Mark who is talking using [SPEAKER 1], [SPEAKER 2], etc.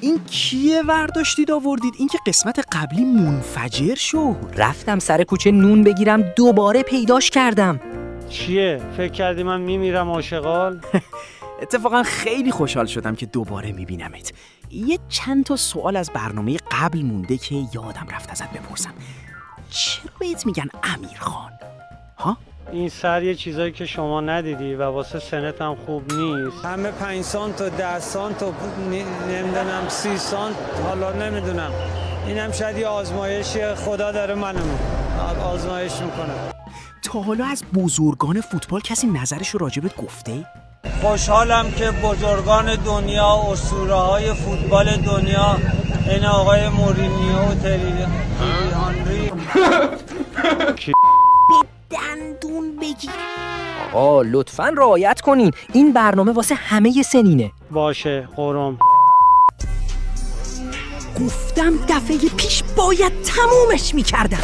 [SPEAKER 1] این کیه ورداشتید آوردید؟ این که قسمت قبلی منفجر شد.
[SPEAKER 2] رفتم سر کوچه نون بگیرم دوباره پیداش کردم.
[SPEAKER 3] چیه؟ فکر کردی من میمیرم آشغال؟
[SPEAKER 1] اتفاقا خیلی خوشحال شدم که دوباره میبینمت. یه چند تا سوال از برنامه قبل مونده که یادم رفت ازت بپرسم. چرا بهت میگن امیرخان؟ ها؟
[SPEAKER 3] این سر یه چیزایی که شما ندیدی و واسه سنت هم خوب نیست. همه 5 سانت و 10 سانت و نمیدونم 30 سانت، حالا نمیدونم. اینم شاید یه آزمایشی، خدا داره منو آزمایش میکنه.
[SPEAKER 1] تا حالا از بزرگان فوتبال کسی نظرشو راجبت گفته؟
[SPEAKER 3] خوشحالم که بزرگان دنیا و اسطوره‌های فوتبال دنیا این آقای مورینیو و تری هانری
[SPEAKER 1] دندون بگیر.
[SPEAKER 2] آقا لطفاً رعایت کنین، این برنامه واسه همه سنینه.
[SPEAKER 3] باشه قرم.
[SPEAKER 1] گفتم دفعه پیش باید تمومش میکردم.